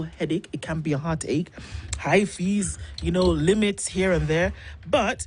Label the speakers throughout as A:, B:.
A: headache. It can be a heartache. High fees, limits here and there. But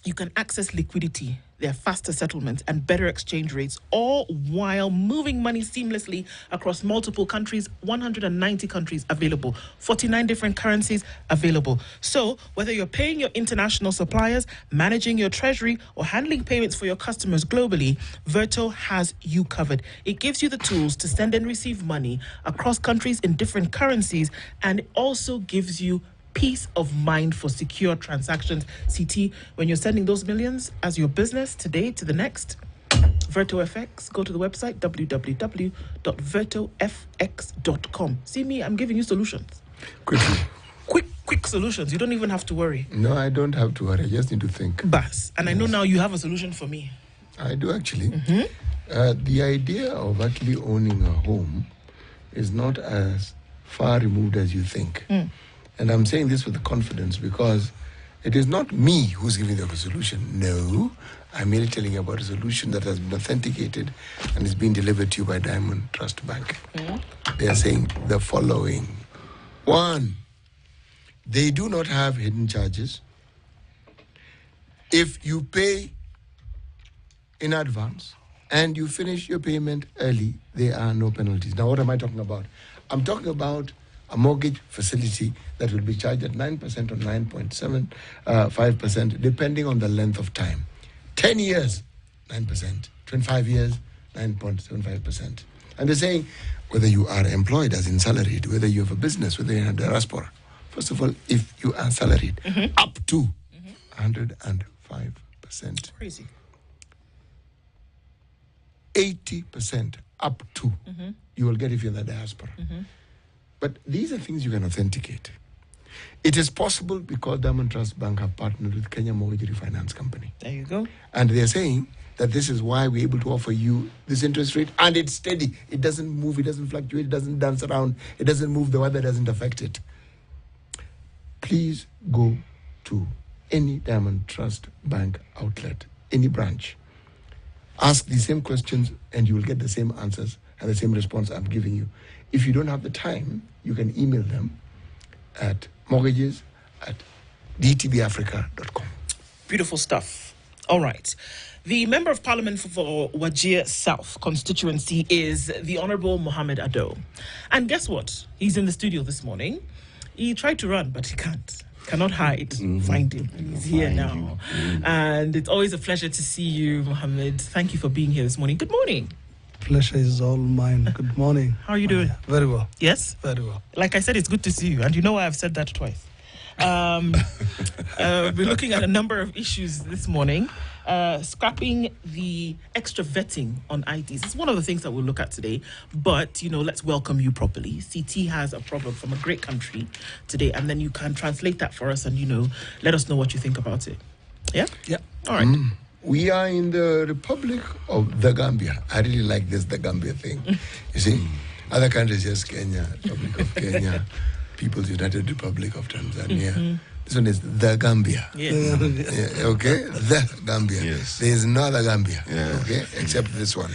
A: you can access liquidity, their faster settlements and better exchange rates, all while moving money seamlessly across multiple countries. 190 countries available, 49 different currencies available. So whether you're paying your international suppliers, managing your treasury, or handling payments for your customers globally, Verto has you covered. It gives you the tools to send and receive money across countries in different currencies, and it also gives you peace of mind for secure transactions. CT, when you're sending those millions as your business today to the next, VertoFX, go to the website www.vertofx.com. See me, I'm giving you solutions.
B: Quickly.
A: Quick solutions. You don't even have to worry.
B: No, I don't have to worry. I just need to think.
A: Bas. And yes. I know now you have a solution for me.
B: I do actually. The idea of actually owning a home is not as far removed as you think. And I'm saying this with confidence because it is not me who's giving the solution. No, I'm merely telling you about a solution that has been authenticated and is being delivered to you by Diamond Trust Bank. They are saying the following. 1, they do not have hidden charges. If you pay in advance and you finish your payment early, there are no penalties. Now, what am I talking about? I'm talking about a mortgage facility that will be charged at 9% or 9.75%, depending on the length of time. 10 years, 9%. 25 years, 9.75%. And they're saying whether you are employed as in salaried, whether you have a business, whether you're in a diaspora. First of all, if you are salaried, up to 105%.
A: Crazy.
B: 80% up to you will get if you're in the diaspora. But these are things you can authenticate. It is possible because Diamond Trust Bank have partnered with Kenya Mortgage Refinance Company.
A: There you go.
B: And they're saying that this is why we're able to offer you this interest rate, and it's steady. It doesn't move, it doesn't fluctuate, it doesn't dance around, it doesn't move, the weather doesn't affect it. Please go to any Diamond Trust Bank outlet, any branch. Ask the same questions and you will get the same answers and the same response I'm giving you. If you don't have the time, you can email them at mortgages@dtbafrica.com.
A: Beautiful stuff. All right. The Member of Parliament for Wajir South constituency is the Honourable Mohammed Adow. And guess what? He's in the studio this morning. He tried to run, but he can't. Cannot hide. Find him. He's here now. And it's always a pleasure to see you, Mohammed. Thank you for being here this morning. Good morning.
C: Pleasure is all mine. Good morning.
A: How are you doing?
C: Very well.
A: Yes?
C: Very well.
A: Like I said, it's good to see you. And you know why I've said that twice. We're looking at a number of issues this morning. Scrapping the extra vetting on IDs. It's one of the things that we'll look at today. But, let's welcome you properly. CT has a problem from a great country today. And then you can translate that for us and, let us know what you think about it. Yeah?
C: Yeah.
A: All right.
B: We are in the Republic of the Gambia. I really like the Gambia thing. You see, other countries, just Kenya, Republic of Kenya, People's United Republic of Tanzania. This one is the Gambia.
A: Yes.
B: Okay? The Gambia.
D: Yes.
B: There is no other Gambia.
D: Yeah.
B: Okay? Except this one.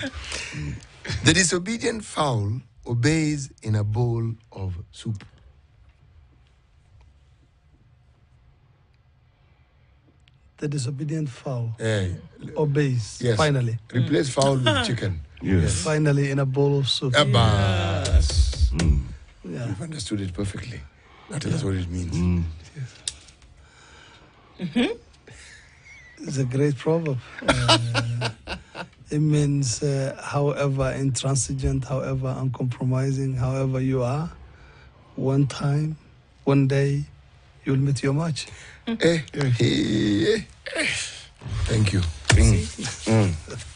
B: The disobedient fowl obeys in a bowl of soup.
C: The disobedient fowl
B: obeys.
C: Yes. Finally.
B: Replace fowl with chicken.
D: Yes.
C: Finally in a bowl of soup.
B: Yes.
C: Yeah.
B: You've understood it perfectly. That is what it means.
C: It's a great proverb. It means however intransigent, however uncompromising, however you are, one time, one day, you'll meet your match.
B: Thank you.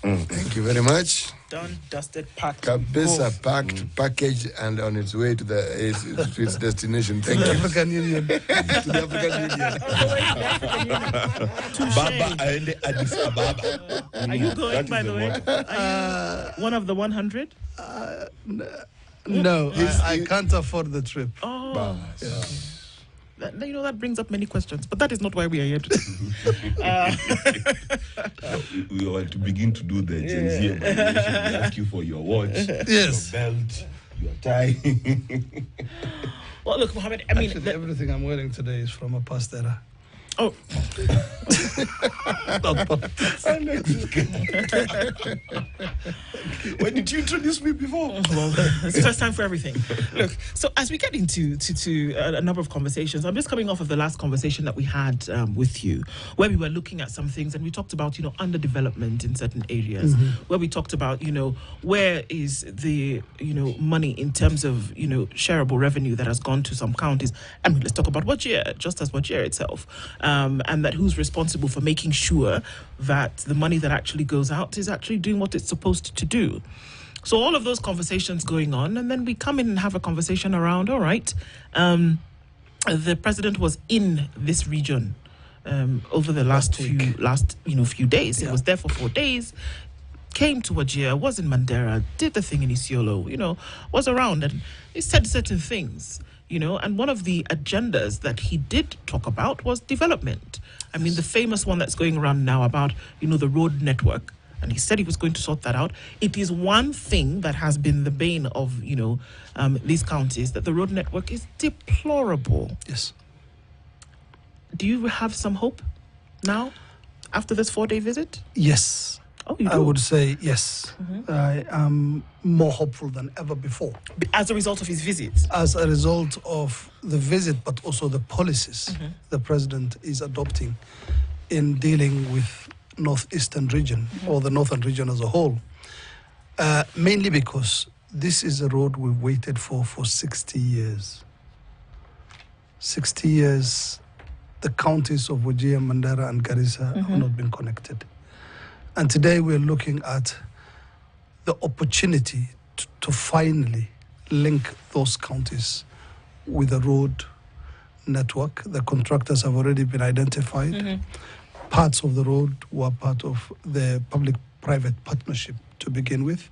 B: Thank you very much.
A: Done, dusted, packed.
B: Kabisa, packed, packaged, and on its way to its destination. Thank you.
C: African Union.
B: To the African Union.
D: Baba and Addis Ababa.
A: Are you going, by the way? Are you one of the 100?
C: No, I can't afford the trip.
A: Oh. That brings up many questions, but that is not why we are here today.
D: We want to begin to do the Gen Z evaluation. We ask you for your watch,
C: yes,
D: your belt, Your tie.
A: Well, look, Mohammed, I mean...
C: Actually, everything I'm wearing today is from a past era.
A: Oh.
C: Not politics.
D: I like this guy. Why did you introduce me before?
A: Well, it's the first time for everything. Look, so as we get into a number of conversations, I'm just coming off of the last conversation that we had with you, where we were looking at some things and we talked about, underdevelopment in certain areas, where we talked about, where is the, money in terms of, shareable revenue that has gone to some counties. I mean, let's talk about Wajir, just as Wajir itself. And that who's responsible for making sure that the money that actually goes out is actually doing what it's supposed to do. So all of those conversations going on, and then we come in and have a conversation around, all right, the president was in this region over the last few days. He was there for 4 days, came to Wajir, was in Mandera, did the thing in Isiolo, was around, and he said certain things. And one of the agendas that he did talk about was development. I mean, the famous one that's going around now about, the road network. And he said he was going to sort that out. It is one thing that has been the bane of, these counties, that the road network is deplorable.
C: Yes.
A: Do you have some hope now after this 4-day visit?
C: Yes.
A: Oh, you do?
C: I would say yes. I am more hopeful than ever before.
A: As a result of his visit?
C: As a result of the visit, but also the policies the president is adopting in dealing with northeastern region or the northern region as a whole. Mainly because this is a road we've waited for 60 years. 60 years, the counties of Wajir, Mandera and Garissa have not been connected. And today we're looking at the opportunity to finally link those counties with a road network. The contractors have already been identified. Parts of the road were part of the public-private partnership to begin with.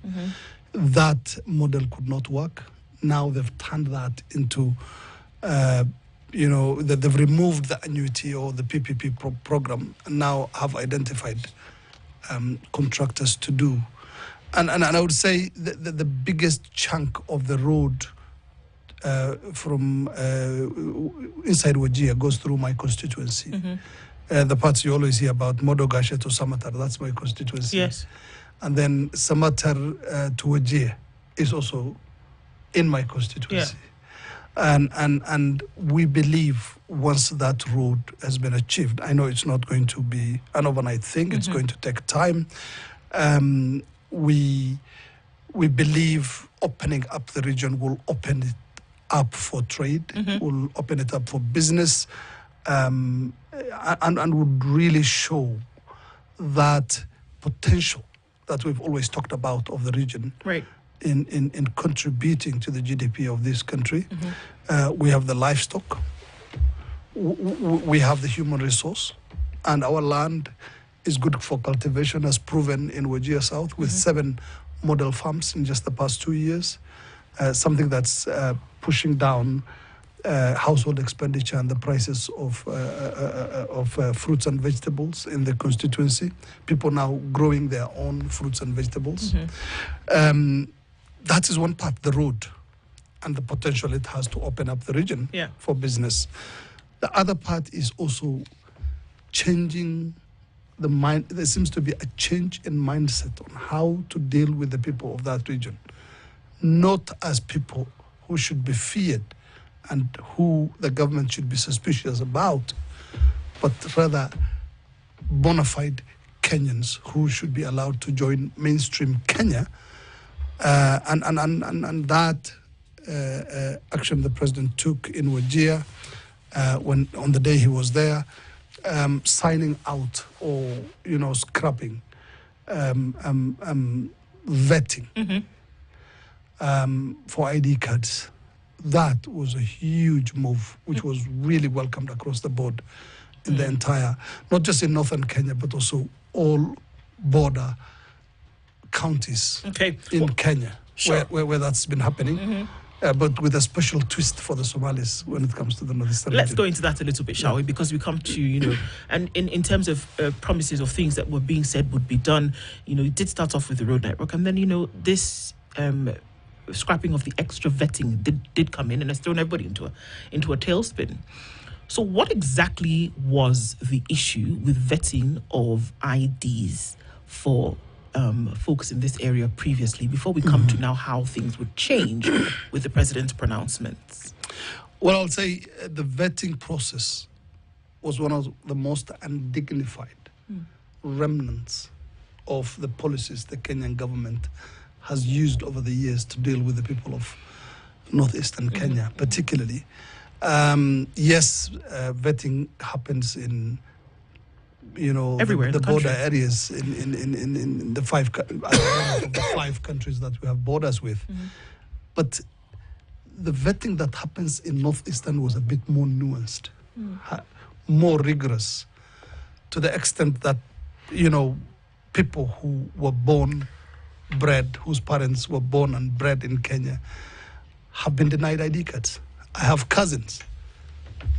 C: That model could not work. Now they've turned that into, they've removed the annuity or the PPP program and now have identified contractors to do. And I would say the biggest chunk of the road from inside Wajir goes through my constituency. The parts you always hear about, Modogashe to Samatar, that's my constituency.
A: Yes.
C: And then Samatar to Wajir is also in my constituency. And we believe once that road has been achieved, I know it's not going to be an overnight thing, it's going to take time. We believe opening up the region will open it up for trade, will open it up for business, and would really show that potential that we've always talked about of the region.
A: Right.
C: In contributing to the GDP of this country. We have the livestock, we have the human resource, and our land is good for cultivation, as proven in Wajir South with 7 model farms in just the past 2 years, something that's pushing down household expenditure and the prices of fruits and vegetables in the constituency. People now growing their own fruits and vegetables. That is one part, the road, and the potential it has to open up the region for business. The other part is also changing the mind. There seems to be a change in mindset on how to deal with the people of that region, not as people who should be feared and who the government should be suspicious about, but rather bona fide Kenyans who should be allowed to join mainstream Kenya. And that action the president took in Wajir when on the day he was there, signing out or scrapping vetting for ID cards. That was a huge move, which was really welcomed across the board in the entire, not just in northern Kenya, but also all border counties in Kenya, where that's been happening, but with a special twist for the Somalis when it comes to the northeastern region.
A: Let's go into that a little bit, shall we? Because we come to, and in terms of promises of things that were being said would be done, it did start off with the road network, and then, this scrapping of the extra vetting did come in, and it's thrown everybody into a tailspin. So what exactly was the issue with vetting of IDs for folks in this area previously, before we come to now how things would change with the president's pronouncements?
C: Well, I'll say the vetting process was one of the most undignified remnants of the policies the Kenyan government has used over the years to deal with the people of northeastern Kenya, particularly. Yes, vetting happens in,
A: everywhere
C: the
A: in the
C: border
A: country.
C: areas in the five countries that we have borders with. But the vetting that happens in northeastern was a bit more nuanced, more rigorous, to the extent that, people who were bred, whose parents were born and bred in Kenya, have been denied ID cards. I have cousins,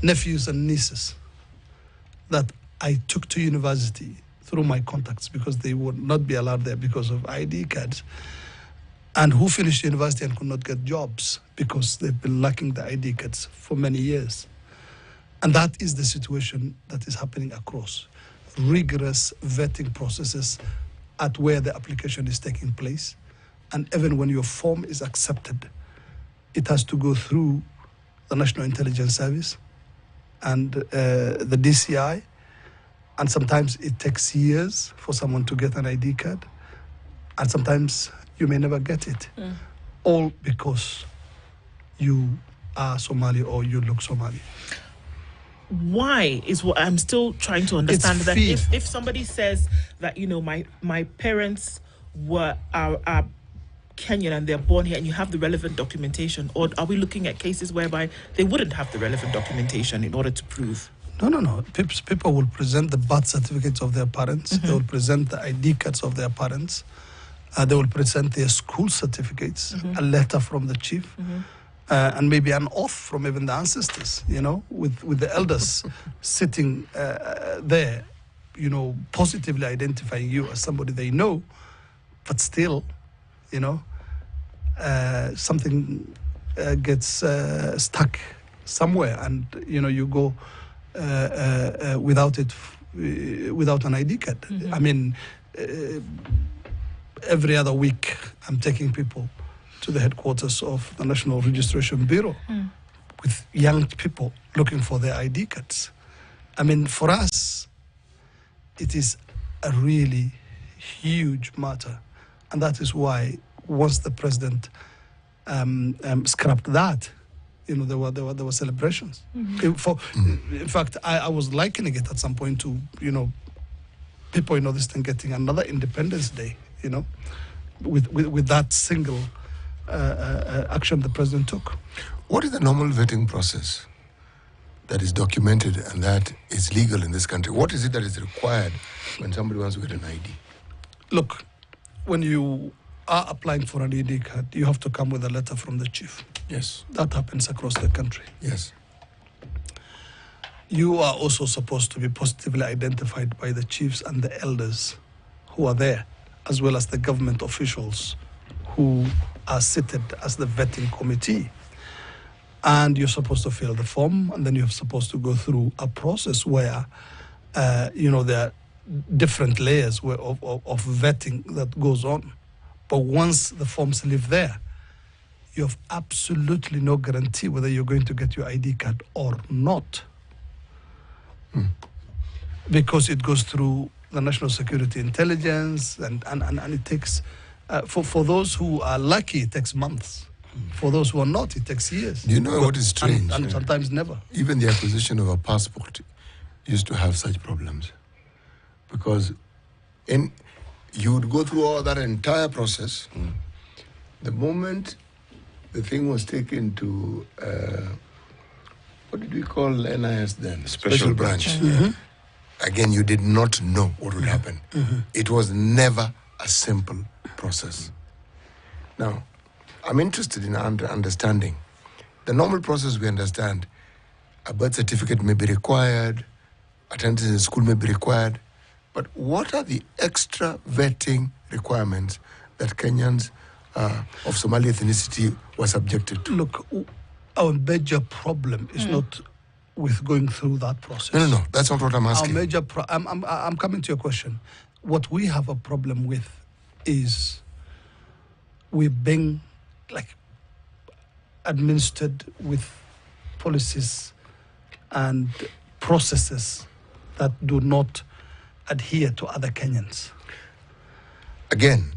C: nephews and nieces that I took to university through my contacts because they would not be allowed there because of ID cards, and who finished university and could not get jobs because they've been lacking the ID cards for many years. And that is the situation that is happening across. Rigorous vetting processes at where the application is taking place. And even when your form is accepted, it has to go through the National Intelligence Service and the DCI. And sometimes it takes years for someone to get an ID card. And sometimes you may never get it. All because you are Somali or you look Somali.
A: Why is what I'm still trying to understand.
C: It's
A: that
C: fear.
A: if somebody says that my parents are Kenyan and they're born here, and you have the relevant documentation, or are we looking at cases whereby they wouldn't have the relevant documentation in order to prove?
C: No. People will present the birth certificates of their parents. They will present the ID cards of their parents. They will present their school certificates, a letter from the chief. And maybe an oath from even the ancestors, with the elders sitting there, positively identifying you as somebody they know, but still, something gets stuck somewhere, and you go without an ID card. I mean, every other week I'm taking people to the headquarters of the National Registration Bureau with young people looking for their ID cards. I mean, for us, it is a really huge matter. And that is why once the president scrapped that, there were celebrations. In fact, I was likening it at some point to, people in Northeastern getting another Independence Day, with that single action the president took.
B: What is the normal vetting process that is documented and that is legal in this country? What is it that is required when somebody wants to get an ID?
C: Look, when you are applying for an ID card, you have to come with a letter from the chief.
B: Yes.
C: That happens across the country.
B: Yes.
C: You are also supposed to be positively identified by the chiefs and the elders who are there, as well as the government officials who are seated as the vetting committee. And you're supposed to fill the form, and then you're supposed to go through a process where, there are different layers of vetting that goes on. But once the forms leave there, you have absolutely no guarantee whether you're going to get your ID card or not. Because it goes through the National Security Intelligence, and it takes, for those who are lucky, it takes months. For those who are not, it takes years.
B: Do you know what is strange?
C: And sometimes never.
B: Even the acquisition of a passport used to have such problems. Because you would go through all that entire process. The moment the thing was taken to, what did we call NIS then? Special branch. Again, you did not know what would happen. It was never a simple process. Now, I'm interested in understanding. The normal process we understand, a birth certificate may be required, attendance in school may be required, but what are the extra vetting requirements that Kenyans of Somali ethnicity were subjected to?
C: Look, our major problem is not with going through that process.
B: No. That's not what I'm asking.
C: Our major I'm coming to your question. What we have a problem with is we're being administered with policies and processes that do not adhere to other Kenyans.
B: Again,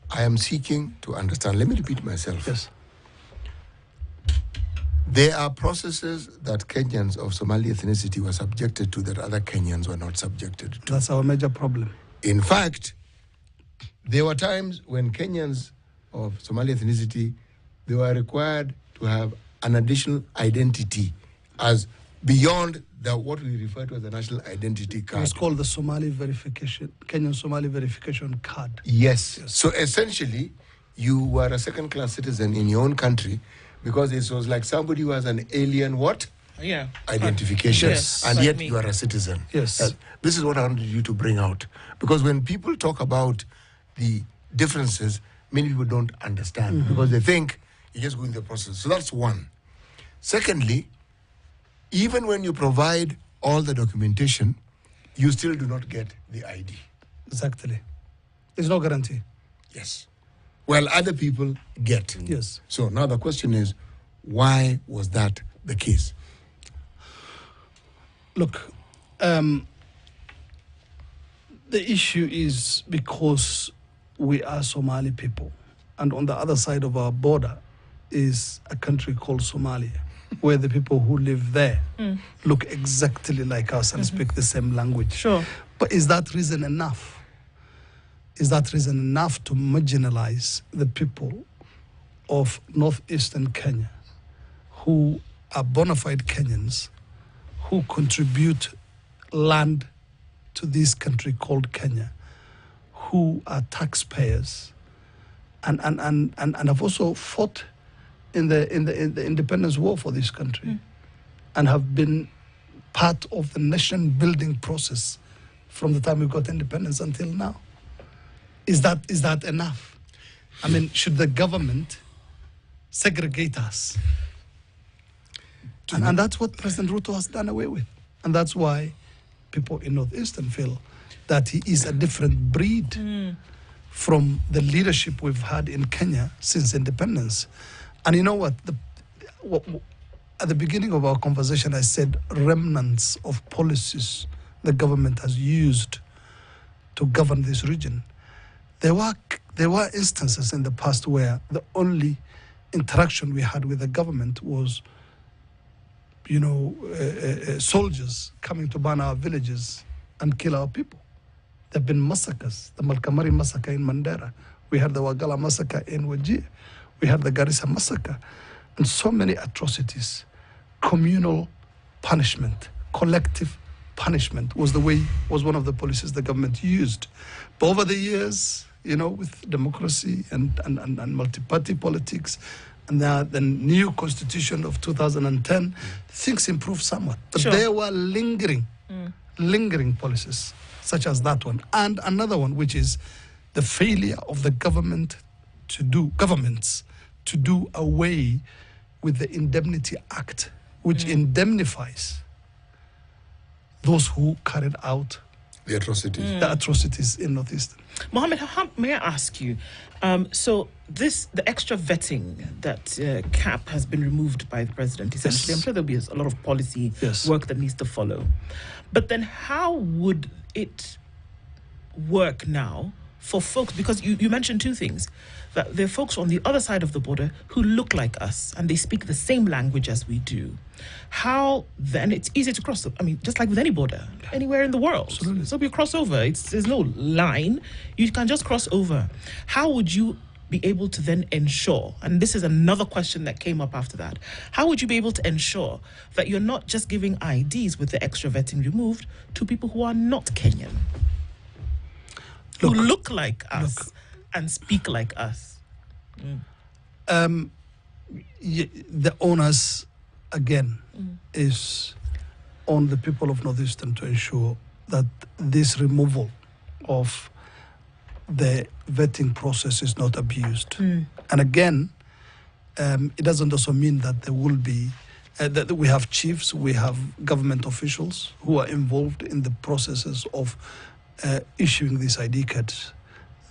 B: I am seeking to understand. Let me repeat myself.
C: Yes.
B: There are processes that Kenyans of Somali ethnicity were subjected to that other Kenyans were not subjected to.
C: That's our major problem.
B: In fact, there were times when Kenyans of Somali ethnicity, they were required to have an additional identity as beyond what we refer to as the national identity card.
C: It's called the Kenyan Somali verification card.
B: Yes. So essentially, you were a second-class citizen in your own country because it was like somebody who has an alien identification,
A: Yes.
B: and
A: Like
B: yet
A: me.
B: you are a citizen.
C: Yes.
B: This is what I wanted you to bring out. Because when people talk about the differences, many people don't understand because they think you're just going through the process. So that's one. Secondly, even when you provide all the documentation, you still do not get the ID.
C: Exactly. There's no guarantee.
B: Yes. Well, other people get.
C: Yes.
B: So now the question is, why was that the case?
C: Look, the issue is because we are Somali people, and on the other side of our border is a country called Somalia, where the people who live there look exactly like us and speak the same language.
A: Sure.
C: But is that reason enough? Is that reason enough to marginalize the people of northeastern Kenya who are bona fide Kenyans, who contribute land to this country called Kenya, who are taxpayers and have also fought in the independence war for this country and have been part of the nation building process from the time we got independence until now? Is that enough? I mean, should the government segregate us? And that's what President Ruto has done away with. And that's why people in Northeastern feel that he is a different breed from the leadership we've had in Kenya since independence. And you know what? At the beginning of our conversation, I said remnants of policies the government has used to govern this region. There were instances in the past where the only interaction we had with the government was, soldiers coming to burn our villages and kill our people. There have been massacres, the Malkamari massacre in Mandera. We had the Wagala massacre in Wajir. We had the Garissa massacre. And so many atrocities. Communal punishment, collective punishment was one of the policies the government used. But over the years, with democracy and multi-party politics, and the new constitution of 2010, things improved somewhat. But there were lingering policies, such as that one. And another one, which is the failure of the governments to do away with the Indemnity Act, which indemnifies those who carried out
B: the
C: atrocities in Northeastern.
A: Mohammed, may I ask you, so the extra vetting that CAP has been removed by the president, essentially, I'm sure there'll be a lot of policy work that needs to follow. But then how would it work now for folks, because you mentioned two things, that there are folks on the other side of the border who look like us and they speak the same language as we do. How then it's easy to cross, just like with any border, anywhere in the world.
C: Absolutely.
A: So we cross over. There's no line. You can just cross over. How would you be able to then ensure, and this is another question that came up after that, how would you be able to ensure that you're not just giving IDs with the extra vetting removed to people who are not Kenyan? Who look like us and speak like us?
C: The onus, again, is on the people of Northeastern to ensure that this removal of the vetting process is not abused. And again, it doesn't also mean that there will be, that we have chiefs, we have government officials who are involved in the processes of issuing these ID cards.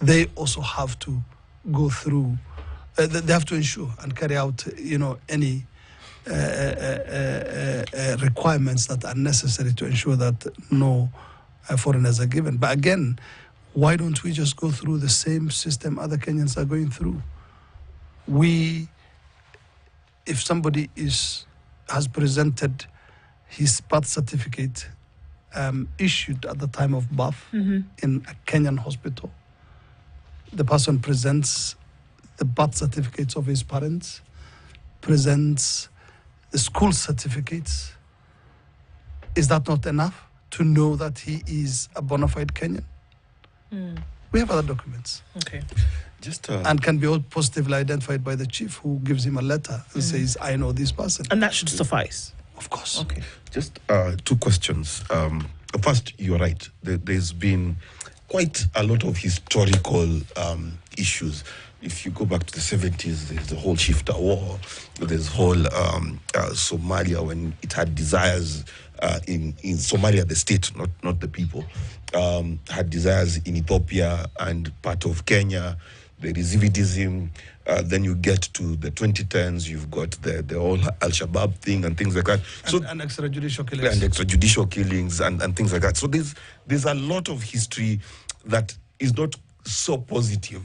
C: They also have to go through, they have to ensure and carry out, any requirements that are necessary to ensure that no foreigners are given. But again, why don't we just go through the same system other Kenyans are going through? If somebody has presented his birth certificate issued at the time of birth in a Kenyan hospital, the person presents the birth certificates of his parents, presents the school certificates. Is that not enough to know that he is a bona fide Kenyan? We have other documents.
A: Okay.
C: And can be all positively identified by the chief, who gives him a letter and says, I know this person.
A: And that should suffice.
C: Of course.
A: Okay.
D: Just two questions. First, you're right. There's been quite a lot of historical issues. If you go back to the 70s, there's the whole Shifter War. There's whole Somalia, when it had desires in Somalia, the state, not the people, had desires in Ethiopia and part of Kenya. There is Zividism. Then you get to the 2010s, you've got the whole Al-Shabaab thing and things like that.
C: And extrajudicial killings.
D: And extrajudicial killings and things like that. So there's a lot of history that is not so positive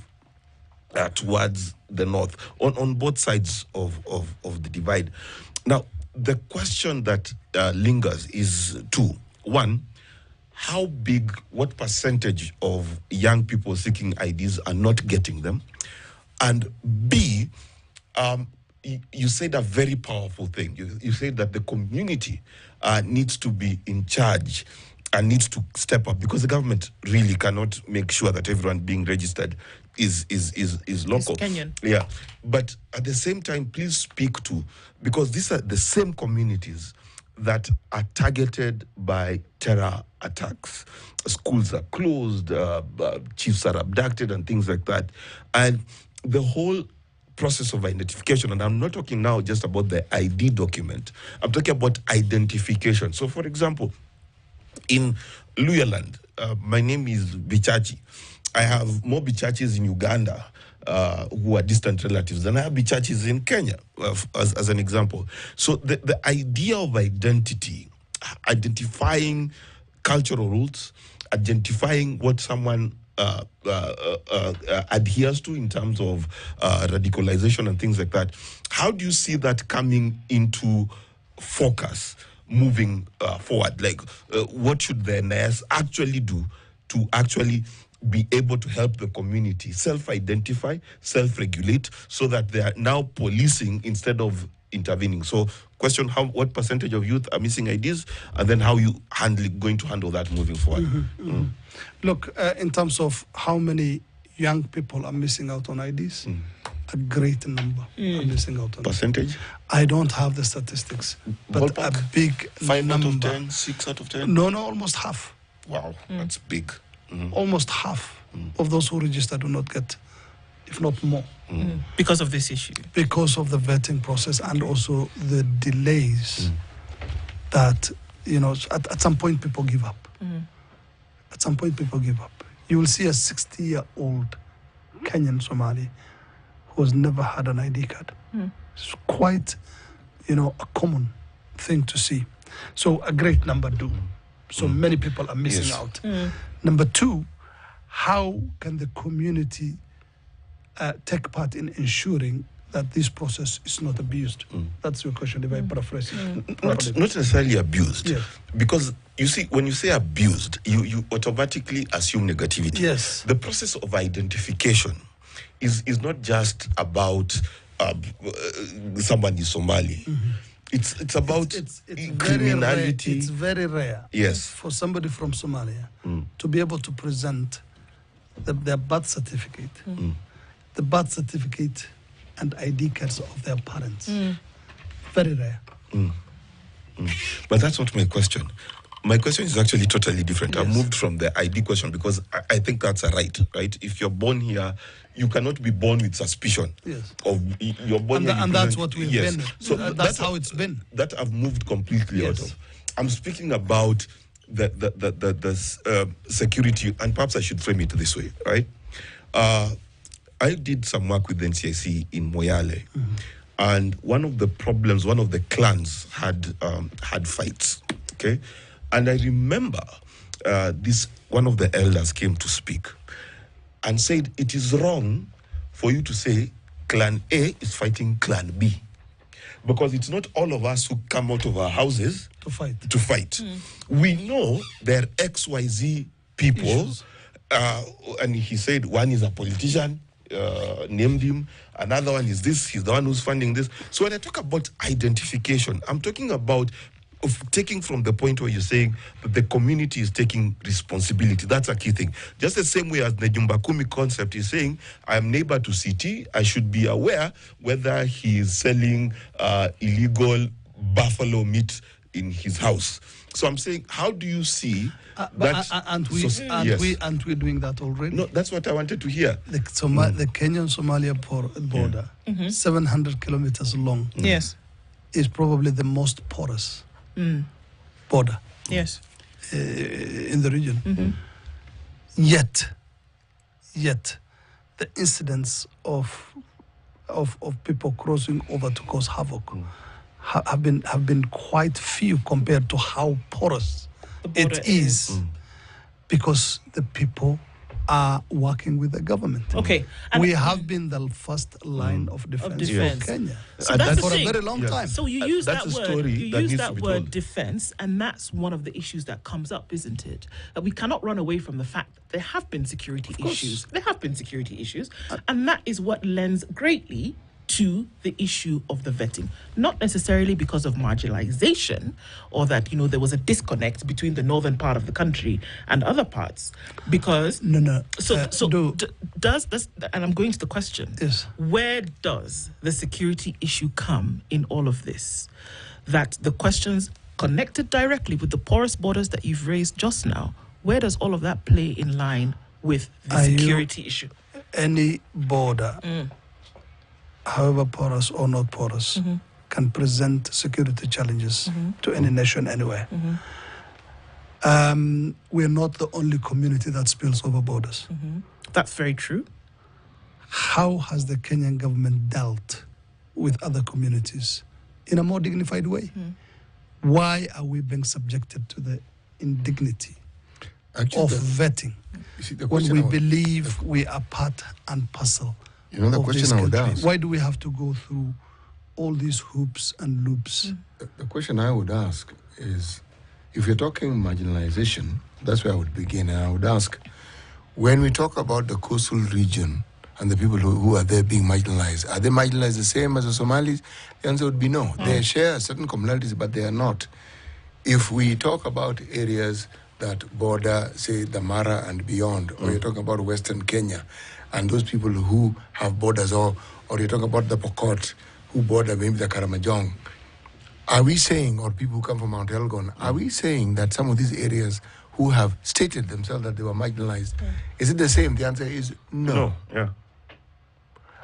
D: towards the north on both sides of the divide. Now, the question that lingers is two. One, what percentage of young people seeking IDs are not getting them? And B, you said a very powerful thing. You said that the community needs to be in charge and needs to step up, because the government really cannot make sure that everyone being registered is local.
A: Is Kenyan.
D: Yeah. But at the same time, please speak to, because these are the same communities that are targeted by terror attacks. Schools are closed, chiefs are abducted and things like that. And the whole process of identification, and I'm not talking now just about the ID document, I'm talking about identification. So, for example, in Luyaland, my name is Bichachi. I have more Bichachis in Uganda who are distant relatives than I have Bichachis in Kenya, as an example. So the idea of identity, identifying cultural roots, identifying what someone adheres to in terms of radicalization and things like that, how do you see that coming into focus moving forward? Like, what should the NIS actually do to actually be able to help the community self-identify, self-regulate, so that they are now policing instead of intervening? So, question: what percentage of youth are missing IDs, and then how you going to handle that moving forward?
C: Look, in terms of how many young people are missing out on IDs, a great number are missing out on
D: percentage.
C: I don't have the statistics, but
D: Ballpark?
C: a big
D: 5
C: number.
D: out of 10, 6 out of 10.
C: No, almost half.
D: Wow, that's big.
C: Almost half of those who register do not get, if not more.
A: Because of this issue.
C: Because of the vetting process and also the delays that, at some point people give up. At some point people give up. You will see a 60-year-old Kenyan Somali who has never had an ID card. It's quite, a common thing to see. So a great number do. So many people are missing out. Number two, how can the community take part in ensuring that this process is not abused? That's your question, if I paraphrase it.
D: Not necessarily abused.
C: Yes.
D: Because you see, when you say abused, you automatically assume negativity.
C: Yes.
D: The process of identification is not just about someone is Somali. It's about
C: it's
D: criminality.
C: It's very rare.
D: Yes.
C: For somebody from Somalia to be able to present their birth certificate, the birth certificate and ID cards of their parents. Very rare.
D: But that's not my question. My question is actually totally different. I
C: Yes.
D: moved from the ID question because I think that's a right? If you're born here, you cannot be born with suspicion.
C: Yes.
D: Of you're born here.
C: And that's what we've
D: yes.
C: been.
D: So
C: That's how it's been.
D: That I've moved completely out
C: Yes.
D: of. I'm speaking about the security, and perhaps I should frame it this way, right? I did some work with the NCIC in Moyale, and one of the problems, one of the clans had fights. Okay, and I remember one of the elders came to speak and said it is wrong for you to say Clan A is fighting Clan B, because it's not all of us who come out of our houses
C: To fight.
D: We know there are XYZ people,
C: Issues.
D: and he said one is a politician, named him, another one is this, he's the one who's funding this. So when I talk about identification, I'm talking about taking from the point where you're saying that the community is taking responsibility. That's a key thing. Just the same way as the Nyumba Kumi concept is saying, I'm neighbor to CT, I should be aware whether he is selling illegal buffalo meat in his house. So I'm saying, how do you see that?
C: Aren't we doing that already?
D: No, that's what I wanted to hear.
C: The Kenyan-Somalia border, 700 kilometers long,
A: Yes.
C: is probably the most porous border
A: Yes.
C: in the region. Yet, the incidents of people crossing over to cause havoc have been quite few compared to how porous
A: The border
C: it is, because the people are working with the government.
A: Okay. And
C: We have been the first line of defense
A: defense.
C: for Kenya
A: So that's the
C: for
A: thing.
C: a very long time.
A: So you use
D: That's
A: that
D: a
A: word.
D: story
A: You
D: that
A: use
D: needs to
A: that
D: be
A: word
D: told.
A: defense, and that's one of the issues that comes up, isn't it? That we cannot run away from the fact that there have been security issues. There have been security issues, and that is what lends greatly to the issue of the vetting, not necessarily because of marginalization or that there was a disconnect between the northern part of the country and other parts, because
C: No.
A: does this, and I'm going to the question,
C: Yes.
A: where does the security issue come in all of this? That the questions connected directly with the porous borders that you've raised just now, where does all of that play in line with the
C: Are you-
A: security issue?
C: Any border, however porous or not porous, can present security challenges to any nation anywhere. We're not the only community that spills over borders.
A: That's very true.
C: How has the Kenyan government dealt with other communities in a more dignified way? Why are we being subjected to the indignity
B: Actually,
C: of vetting
B: you see, the
C: when
B: question
C: we
B: I would-
C: believe we are part and parcel
B: the
C: of
B: question
C: this
B: I would
C: country?
B: ask.
C: Why do we have to go through all these hoops and loops?
B: The question I would ask is, if you're talking marginalization, that's where I would begin. And I would ask, when we talk about the coastal region and the people who are there being marginalized, are they marginalized the same as the Somalis? The answer would be no. They share certain commonalities, but they are not. If we talk about areas that border, say, the Mara and beyond, or you're talking about Western Kenya, and those people who have borders, or you're talking about the Pokot, who border maybe the Karamajong, are we saying, or people who come from Mount Elgon, are we saying that some of these areas who have stated themselves that they were marginalized, is it the same? The answer is no.
D: Yeah.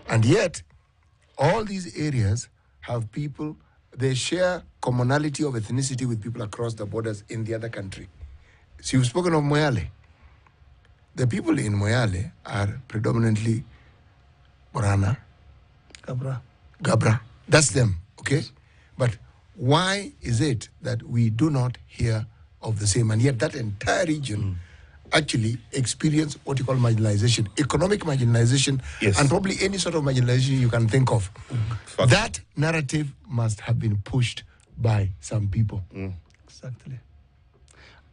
B: And yet, all these areas have people, they share commonality of ethnicity with people across the borders in the other country. So you've spoken of Moyale. The people in Moyale are predominantly Borana, Gabra. That's them, okay? But why is it that we do not hear of the same? And yet that entire region actually experience what you call marginalization, economic marginalization,
D: Yes.
B: and probably any sort of marginalization you can think of. That narrative must have been pushed by some people.
C: Exactly.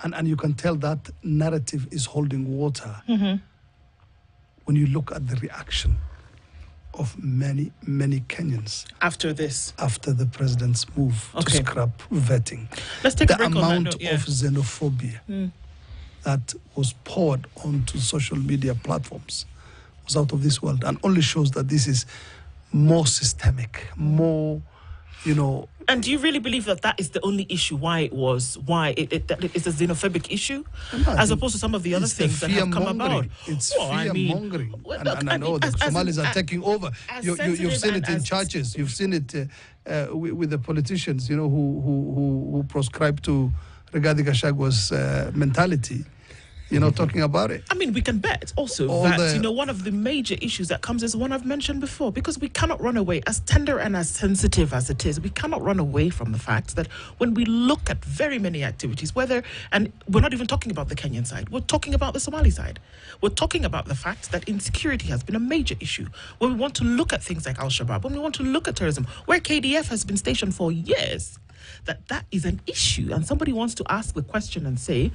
C: And you can tell that narrative is holding water when you look at the reaction of many, many Kenyans
A: After this,
C: after the president's move to
A: Okay.
C: scrap vetting.
A: let's take a
C: The
A: break on that
C: amount
A: note. Yeah.
C: of xenophobia that was poured onto social media platforms was out of this world, and only shows that this is more systemic, more,
A: And do you really believe that that is the only issue? Why it is a xenophobic issue, as opposed to some of the other things that have come about?
C: It's fear-mongering. And I know the Somalis are taking over. You've seen it in churches. You've seen it with the politicians, who prescribe to Rigathi Gachagwa's mentality. Talking about it.
A: I mean, we can bet also one of the major issues that comes is one I've mentioned before, because we cannot run away, as tender and as sensitive as it is, we cannot run away from the fact that when we look at very many activities, and we're not even talking about the Kenyan side, we're talking about the Somali side. We're talking about the fact that insecurity has been a major issue. When we want to look at things like Al-Shabaab, when we want to look at terrorism, where KDF has been stationed for years, that is an issue. And somebody wants to ask the question and say,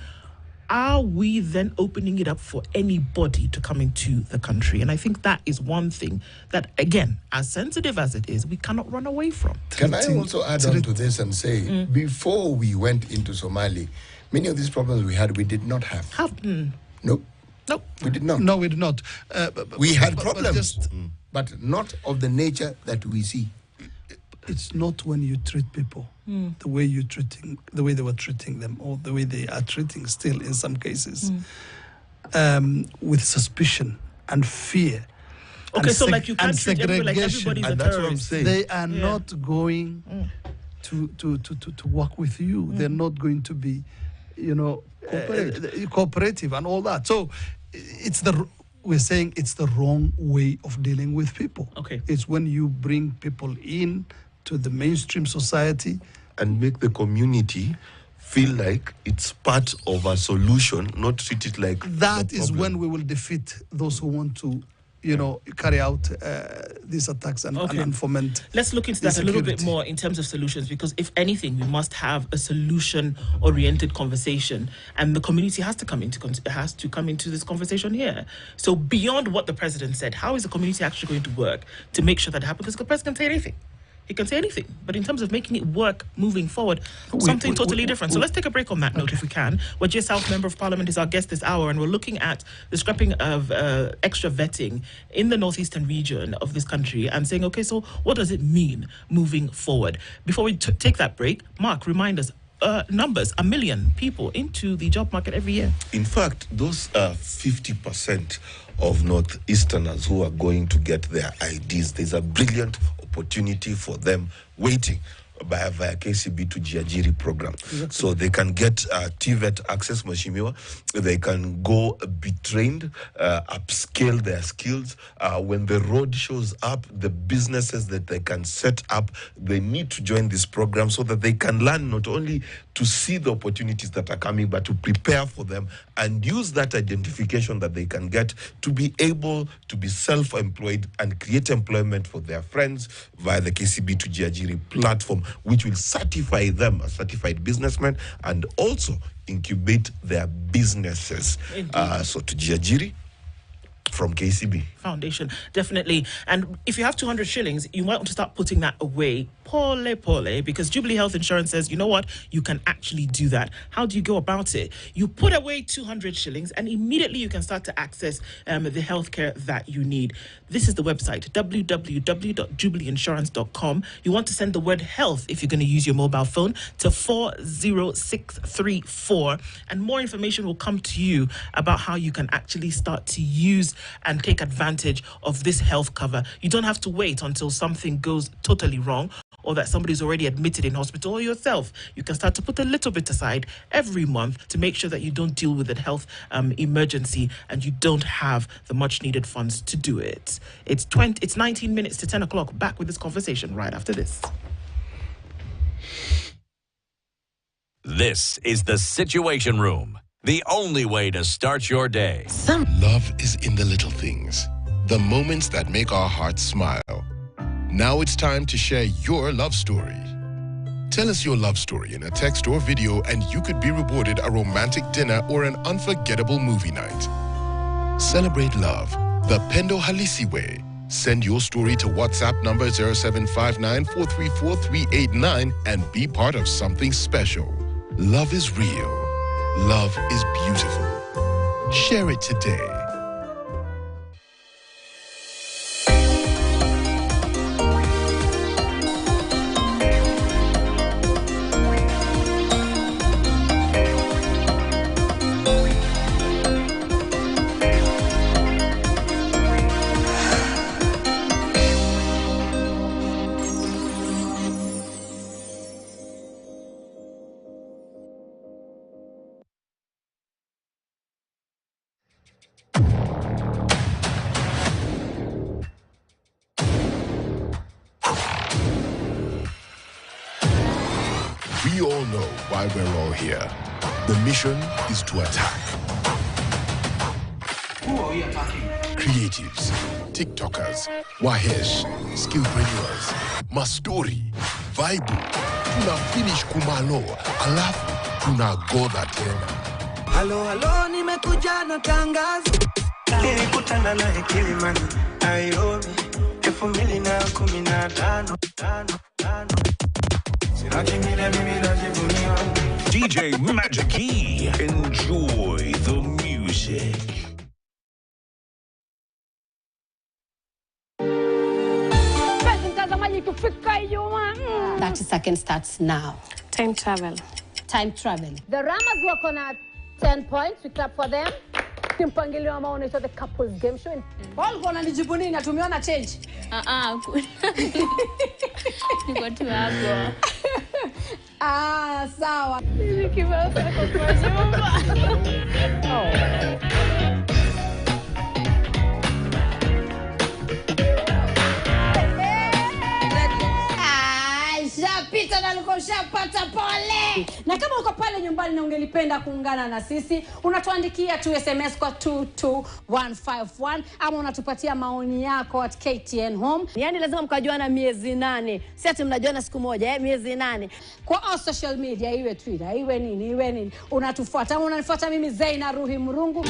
A: are we then opening it up for anybody to come into the country? And I think that is one thing that, again, as sensitive as it is, we cannot run away from.
B: Can I also add on to this and say, before we went into Somali, many of these problems we had, we did not have. Nope. We did not.
C: No, we did not.
B: We had problems, but not of the nature that we see.
C: It's not when you treat people the way they were treating them, or the way they are treating still in some cases, with suspicion and fear.
A: Okay, so like you can't treat everybody like everybody's a terrorist.
C: They are not going to work with you. They're not going to be, cooperative and all that. So we're saying it's the wrong way of dealing with people.
A: Okay.
C: It's when you bring people in to the mainstream society
D: and make the community feel like it's part of a solution, not treat it like
C: that is when we will defeat those who want to carry out these attacks and foment.
A: Let's look into that a little bit more in terms of solutions, because if anything, we must have a solution-oriented conversation, and the community has to come into this conversation here. So beyond what the president said, how is the community actually going to work to make sure that happens? Because the president can say anything. He can say anything, but in terms of making it work moving forward, something totally different. So let's take a break on that note if we can. Wajir South Member of Parliament is our guest this hour, and we're looking at the scrapping of extra vetting in the northeastern region of this country and saying, okay, so what does it mean moving forward? Before we take that break, Mark, remind us, numbers, 1 million people into the job market every year.
D: In fact, those 50% of Northeasterners who are going to get their IDs, there's a brilliant opportunity for them waiting via KCB to Jiajiri program. Exactly. So they can get TVET access, Mashimiwa. They can go be trained, upscale their skills. When the road shows up, the businesses that they can set up, they need to join this program so that they can learn not only to see the opportunities that are coming, but to prepare for them and use that identification that they can get to be able to be self-employed and create employment for their friends via the KCB to Jiajiri platform, which will certify them as certified businessmen and also incubate their businesses. So to Jiajiri from KCB
A: Foundation, definitely. And if you have 200 shillings, you might want to start putting that away. Pole, because Jubilee Health Insurance says, you know what, you can actually do that. How do you go about it? You put away 200 shillings and immediately you can start to access the healthcare that you need. This is the website, www.jubileeinsurance.com. You want to send the word health, if you're going to use your mobile phone, to 40634. And more information will come to you about how you can actually start to use and take advantage of this health cover. You don't have to wait until something goes totally wrong, or that somebody's already admitted in hospital, or yourself. You can start to put a little bit aside every month to make sure that you don't deal with a health emergency and you don't have the much needed funds to do it. It's 19 minutes to 10 o'clock. Back with this conversation right after this.
E: This is the Situation Room, the only way to start your day.
F: Love is in the little things, the moments that make our hearts smile. Now it's time to share your love story. Tell us your love story in a text or video, and you could be rewarded a romantic dinner or an unforgettable movie night. Celebrate love the Pendo Halisi way. Send your story to WhatsApp number 0759-434-389 and be part of something special. Love is real. Love is beautiful. Share it today. We all know why we're all here. The mission is to attack.
G: Who are we attacking?
F: Creatives, TikTokers, Wahesh, skillpreneurs, Mastori, Vibe. Tuna finish kumalo, alafu tunagoda tena.
G: Halo, nimekuja na tangazo. Nilikutana na Kilimani, Nairobi, 2015.
E: DJ Magic E. Enjoy the music.
H: 30 seconds starts now.
I: Time travel.
H: Time travel.
J: The Ramas work on 10 points. We clap for them. Kimpangilio ambao unaitwa the couples game show.
H: All gonna nijibu nini na tumeona change.
I: Niko tu hapo.
H: Sawa.
I: Mimi kibao sana kwa nyumba.
H: Shapita na uko shapata pole. Na kama uko pale nyumbani na ungelipenda kuungana na sisi, unatuandikia tu SMS kwa 22151 ama unatupatia maoni yako at KTN Home.
J: Yaani lazima mkajuana miezi 8. Si ati mnajuana siku moja, miezi 8.
H: Kwa all social media, iwe Twitter, iwe nini. Unatufuata, unanifuata mimi Zaina Ruhi Murungu.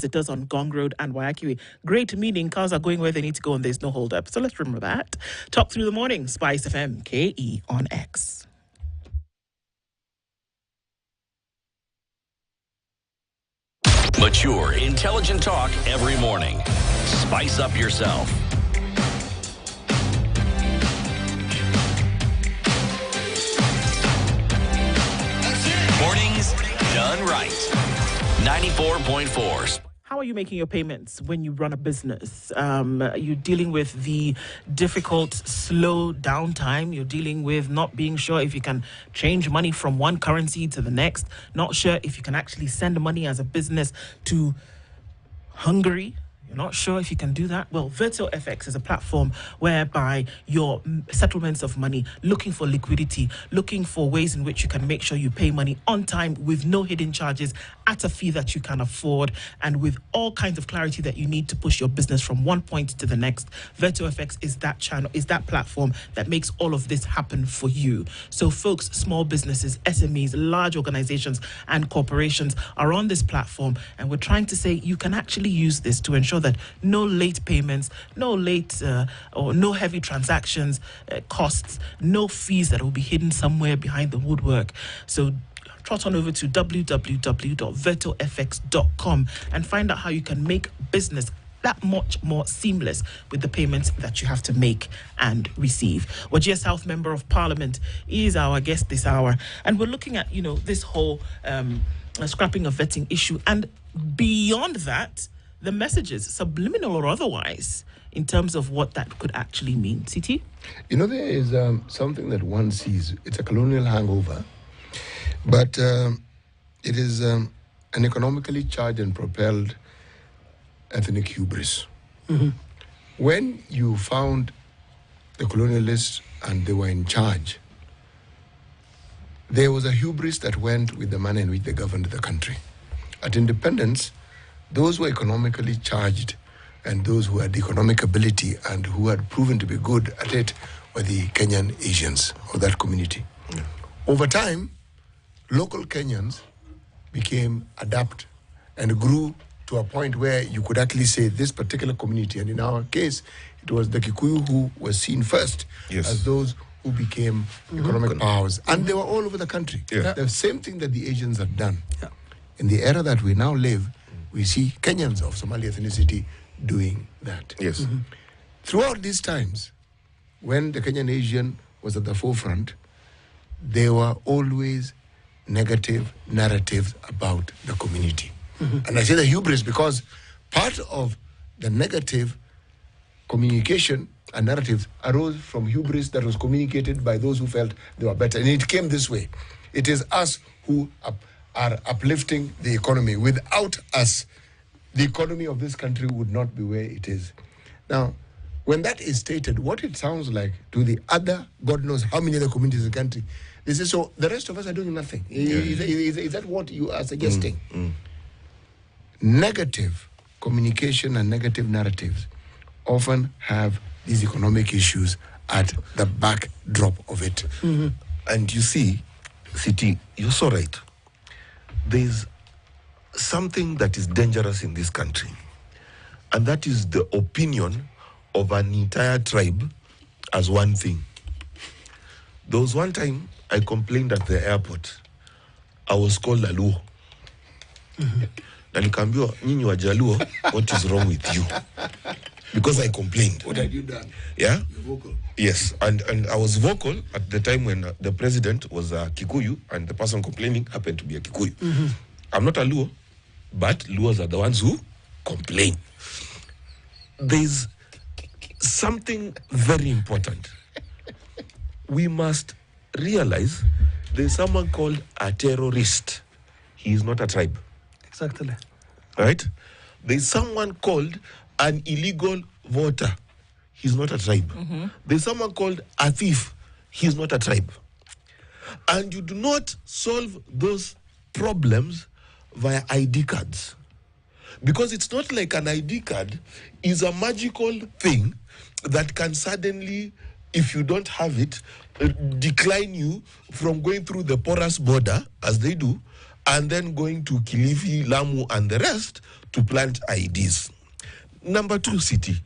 A: It does on Gong Road and Waiakiri. Great, meaning cars are going where they need to go and there's no hold up. So let's remember that. Talk through the morning. Spice FM, KE on X.
E: Mature, intelligent talk every morning. Spice up yourself. Mornings done right. 94.4.
A: How are you making your payments when you run a business? You're dealing with the difficult, slow downtime. You're dealing with not being sure if you can change money from one currency to the next. Not sure if you can actually send money as a business to Hungary. You're not sure if you can do that? Well, Virtual FX is a platform whereby your settlements of money, looking for liquidity, looking for ways in which you can make sure you pay money on time with no hidden charges at a fee that you can afford and with all kinds of clarity that you need to push your business from one point to the next. Virtual FX is that channel, is that platform that makes all of this happen for you. So folks, small businesses, SMEs, large organizations and corporations are on this platform, and we're trying to say you can actually use this to ensure that no late payments, no late or no heavy transactions, costs, no fees that will be hidden somewhere behind the woodwork. So trot on over to www.virtualfx.com and find out how you can make business that much more seamless with the payments that you have to make and receive. Wajir South Member of Parliament is our guest this hour, and we're looking at, this whole scrapping of vetting issue, and beyond that, the messages, subliminal or otherwise, in terms of what that could actually mean. Siti?
B: There is something that one sees. It's a colonial hangover, but it is an economically charged and propelled ethnic hubris. Mm-hmm. When you found the colonialists and they were in charge, there was a hubris that went with the manner in which they governed the country. At independence, those who were economically charged and those who had economic ability and who had proven to be good at it were the Kenyan Asians of that community. Yeah. Over time, local Kenyans became adept and grew to a point where you could actually say this particular community, and in our case, it was the Kikuyu who were seen first as those who became economic powers. And they were all over the country. Yeah. The same thing that the Asians had done. Yeah. In the era that we now live, we see Kenyans of Somali ethnicity doing that.
D: Yes. Mm-hmm.
B: Throughout these times, when the Kenyan Asian was at the forefront, there were always negative narratives about the community. Mm-hmm. And I say the hubris because part of the negative communication and narratives arose from hubris that was communicated by those who felt they were better. And it came this way. It is us who are uplifting the economy. Without us, the economy of this country would not be where it is. Now, when that is stated, what it sounds like to the other, God knows how many other communities in the country, they say, so the rest of us are doing nothing. Is that what you are suggesting? Negative communication and negative narratives often have these economic issues at the backdrop of it.
D: And you see, Siti, you're so right. There's something that is dangerous in this country, and that is the opinion of an entire tribe as one thing. There was one time I complained at the airport. I was called a Luo. Na nikaambiwa, nyinyi wa Jaluo, what is wrong with you? Because I complained.
B: What had you done?
D: Yeah?
B: You're vocal.
D: Yes, and I was vocal at the time when the president was a Kikuyu, and the person complaining happened to be a Kikuyu. I'm not a Luo, but Luos are the ones who complain. There's something very important. We must realize there's someone called a terrorist. He is not a tribe.
C: Exactly.
D: Right? There's someone called an illegal voter. He's not a tribe. There's someone called a thief. He's not a tribe. And you do not solve those problems via ID cards. Because it's not like an ID card is a magical thing that can suddenly, if you don't have it, decline you from going through the porous border, as they do, and then going to Kilifi, Lamu, and the rest to plant IDs. Number two, City.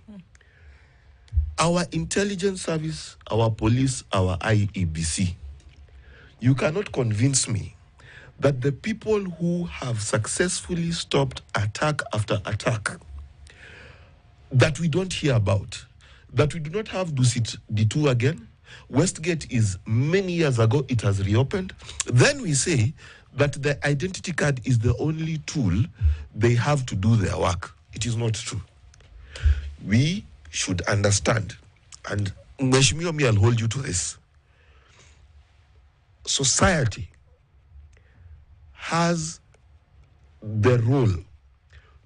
D: Our intelligence service, our police, our IEBC. You cannot convince me that the people who have successfully stopped attack after attack, that we don't hear about, that we do not have Dusit D2 again. Westgate is many years ago, it has reopened. Then we say that the identity card is the only tool they have to do their work. It is not true. We should understand, and Mheshimiwa, me, I'll hold you to this. Society has the role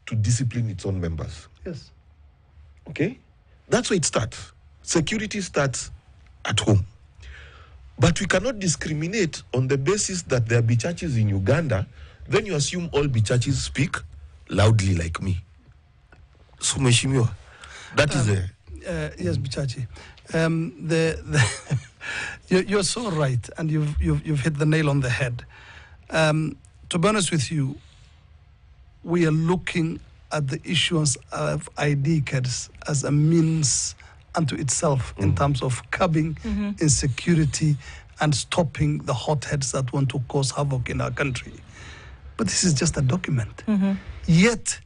D: to discipline its own members.
C: Yes.
D: Okay? That's where it starts. Security starts at home. But we cannot discriminate on the basis that there be churches in Uganda, then you assume all be churches speak loudly like me. So, Mheshimiwa, that is a...
C: Yes, Bichachi. You're so right, and you've hit the nail on the head. To be honest with you, we are looking at the issuance of ID cards as a means unto itself in terms of curbing insecurity and stopping the hotheads that want to cause havoc in our country. But this is just a document. Yet,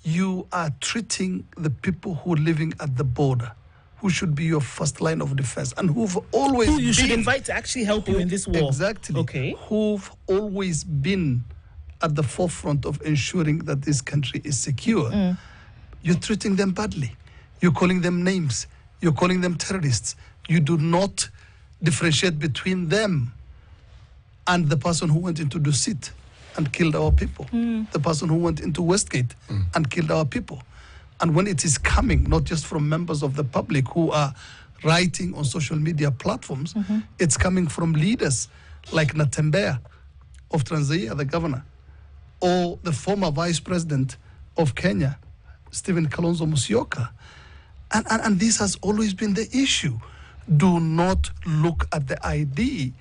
C: you are treating the people who are living at the border, who should be your first line of defense, and who've always
A: Who you should invite to actually help you in this war.
C: Exactly.
A: Okay.
C: Who've always been at the forefront of ensuring that this country is secure. You're treating them badly. You're calling them names. You're calling them terrorists. You do not differentiate between them and the person who went into Dusit and killed our people, the person who went into Westgate and killed our people. And when it is coming, not just from members of the public who are writing on social media platforms, it's coming from leaders like Natembeya of Tanzania, the governor, or the former vice president of Kenya, Stephen Kalonzo Musyoka. And this has always been the issue. Do not look at the ID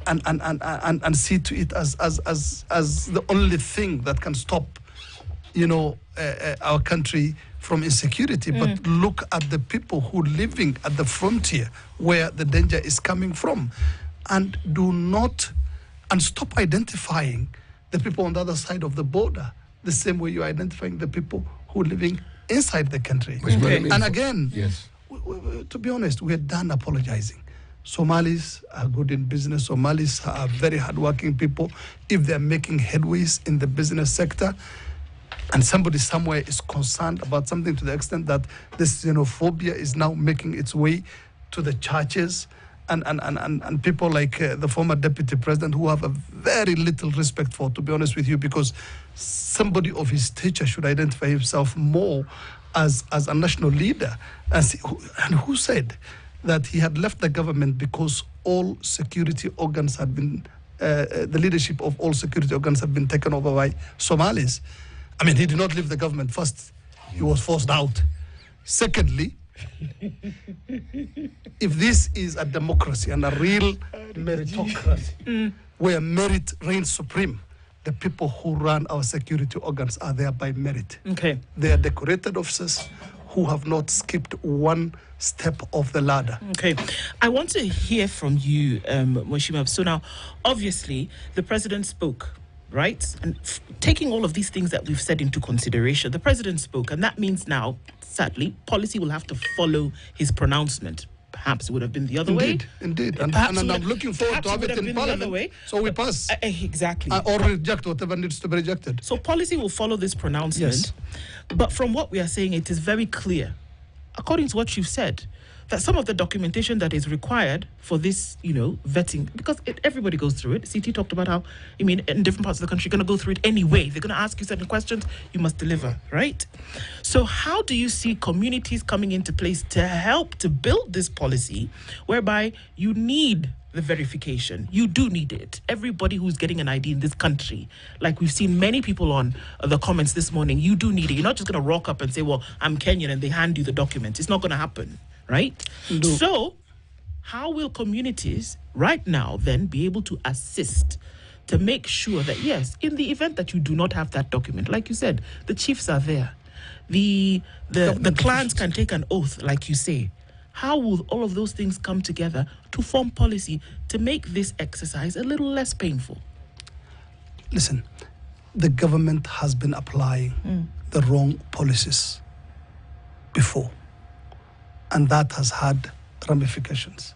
C: and see to it as the only thing that can stop, our country from insecurity, but look at the people who are living at the frontier where the danger is coming from, and stop identifying the people on the other side of the border the same way you're identifying the people who are living inside the country. And again,
B: yes,
C: to be honest, we're done apologizing. Somalis are good in business. Somalis are very hardworking people. If they're making headways in the business sector, and somebody somewhere is concerned about something to the extent that this xenophobia is now making its way to the churches and people like the former deputy president, who have a very little respect for, to be honest with you, because somebody of his stature should identify himself more as a national leader. And who said that he had left the government because all security organs had been, the leadership of all security organs had been taken over by Somalis? I mean, he did not leave the government. First, he was forced out. Secondly, if this is a democracy and a real meritocracy, where merit reigns supreme, the people who run our security organs are there by merit.
A: Okay.
C: They are decorated officers who have not skipped one step of the ladder.
A: Okay. I want to hear from you, Moshima. So now, obviously, the president spoke, right? And taking all of these things that we've said into consideration, the president spoke, and that means now, sadly, policy will have to follow his pronouncement. Perhaps it would have been the other way.
C: Indeed. And
A: Perhaps
C: I'm
A: it would-
C: looking forward to
A: perhaps
C: have
A: it
C: it
A: would have
C: in
A: been the other
C: Parliament.
A: way.
C: So we pass.
A: Exactly.
C: Or reject whatever needs to be rejected.
A: So policy will follow this pronouncement.
C: Yes.
A: But from what we are saying, it is very clear, according to what you've said, that some of the documentation that is required for this, vetting, because everybody goes through it. CT talked about how, in different parts of the country, you're going to go through it anyway. They're going to ask you certain questions, you must deliver, right? So how do you see communities coming into place to help to build this policy whereby you need the verification? You do need it. Everybody who's getting an ID in this country, like we've seen many people on the comments this morning, you do need it. You're not just going to rock up and say, well, I'm Kenyan, and they hand you the document. It's not going to happen, right?
C: No.
A: So how will communities right now then be able to assist to make sure that, yes, in the event that you do not have that document, like you said, the chiefs are there, the clans can take an oath, like you say. How will all of those things come together to form policy to make this exercise a little less painful?
C: Listen, the government has been applying the wrong policies before, and that has had ramifications.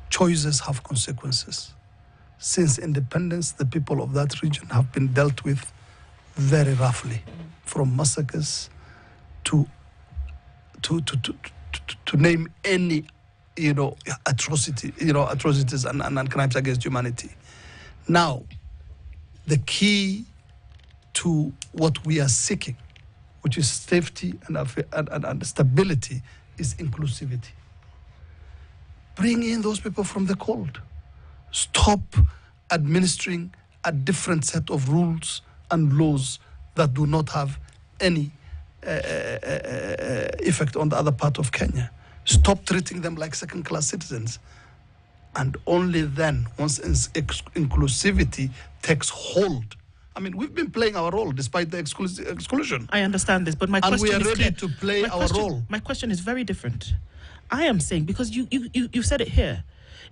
C: Choices have consequences. Since independence, the people of that region have been dealt with very roughly, from massacres to name any, atrocities and crimes against humanity. Now, the key to what we are seeking, which is safety and stability, is inclusivity. Bring in those people from the cold. Stop administering a different set of rules and laws that do not have any effect on the other part of Kenya. Stop treating them like second-class citizens. And only then, once inclusivity takes hold. I mean, we've been playing our role despite the exclusion.
A: I understand this, but my question is
C: And we are ready
A: clear.
C: to play our role.
A: My question is very different. I am saying, because you said it here,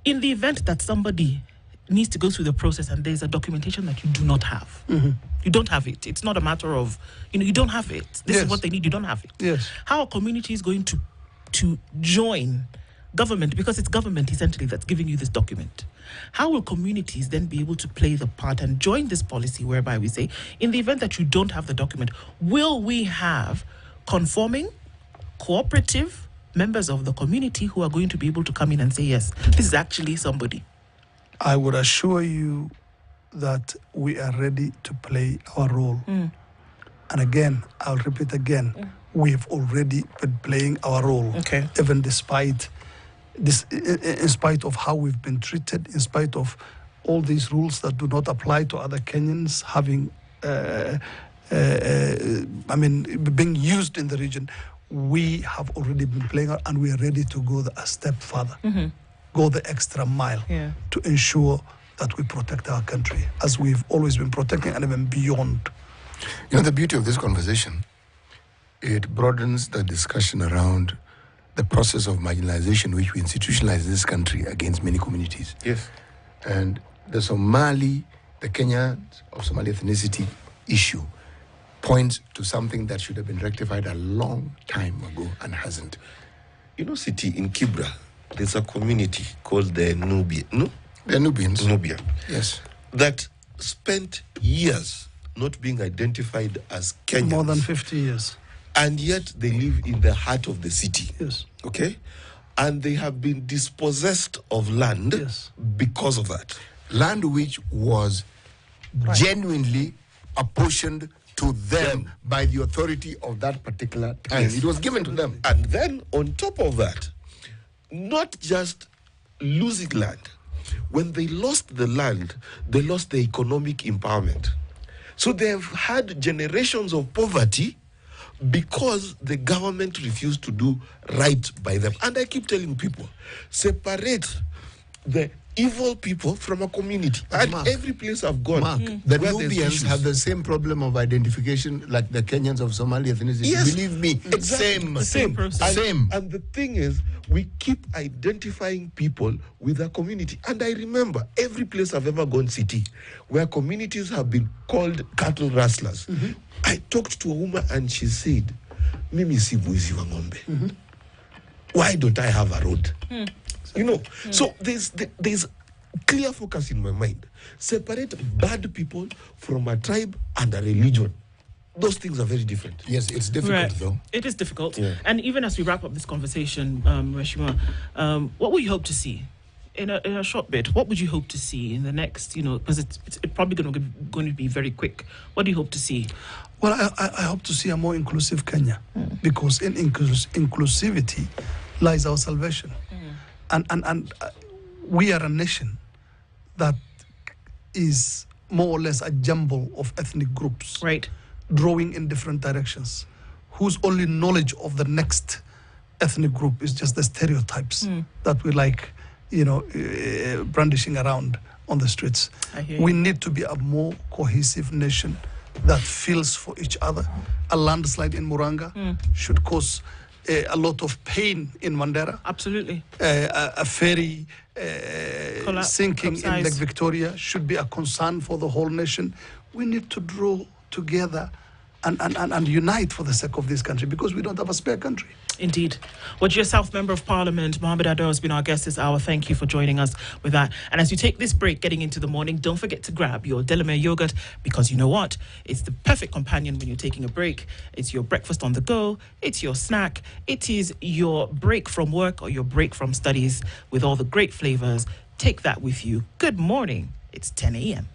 A: in the event that somebody needs to go through the process and there's a documentation that you do not have. You don't have it. It's not a matter of, you don't have it. This is what they need. You don't have it.
C: Yes.
A: How are communities going to join government, because it's government essentially that's giving you this document? How will communities then be able to play the part and join this policy whereby we say, in the event that you don't have the document, will we have conforming, cooperative members of the community who are going to be able to come in and say, yes, this is actually somebody?
C: I would assure you that we are ready to play our role. And again, I'll repeat again, we've already been playing our role.
A: Okay.
C: Even despite this, in spite of how we've been treated, in spite of all these rules that do not apply to other Kenyans having, being used in the region, we have already been playing out, and we are ready to go a step further, go the extra mile to ensure that we protect our country as we've always been protecting, and even beyond.
B: The beauty of this conversation, it broadens the discussion around the process of marginalization which we institutionalize in this country against many communities.
D: Yes.
B: And the Kenyans of Somali ethnicity issue points to something that should have been rectified a long time ago and hasn't.
D: City in Kibra, there's a community called the Nubian. No?
B: The Nubians.
D: Nubia.
B: Yes.
D: That spent years not being identified as Kenyans.
C: More than 50 years.
D: And yet they live in the heart of the city.
C: Yes.
D: Okay? and they have been dispossessed of land because of that.
B: Land which was genuinely apportioned to them by the authority of that particular time.
D: Yes.
B: It was given to them.
D: And then on top of that, not just losing land. When they lost the land, they lost the economic empowerment. So they've had generations of poverty because the government refused to do right by them. And I keep telling people, separate the evil people from a community. And
B: Mark,
D: every place I've gone,
B: the
D: where there's
B: Nubians
D: issues,
B: have the same problem of identification like the Kenyans of Somali ethnicity.
D: Yes,
B: Believe me,
D: exactly.
B: same process.
D: And the thing is, we keep identifying people with a community. And I remember every place I've ever gone city where communities have been called cattle rustlers. I talked to a woman and she said, Mimi si mwizi wa ng'ombe. Why don't I have a road? You know, so there's clear focus in my mind. Separate bad people from a tribe and a religion. Those things are very different.
B: Yes, it's difficult though.
A: It is difficult.
B: Yeah.
A: And even as we wrap up this conversation, Reshima, what would you hope to see? In a short bit, what would you hope to see in the next, because it's probably going to be very quick. What do you hope to see?
C: Well, I hope to see a more inclusive Kenya, because in inclusivity lies our salvation. And we are a nation that is more or less a jumble of ethnic groups,
A: right,
C: drawing in different directions, whose only knowledge of the next ethnic group is just the stereotypes that we like, brandishing around on the streets. We need to be a more cohesive nation that feels for each other. A landslide in Muranga should cause a lot of pain in Mandera.
A: Absolutely.
C: A ferry sinking in Lake Victoria should be a concern for the whole nation. We need to draw together and unite for the sake of this country, because we don't have a spare country.
A: Indeed. Well, yourself, Member of Parliament, Mohammed Adow, has been our guest this hour. Thank you for joining us with that. And as you take this break getting into the morning, don't forget to grab your Delamere yogurt, because you know what? It's the perfect companion when you're taking a break. It's your breakfast on the go. It's your snack. It is your break from work or your break from studies with all the great flavors. Take that with you. Good morning. It's 10 a.m.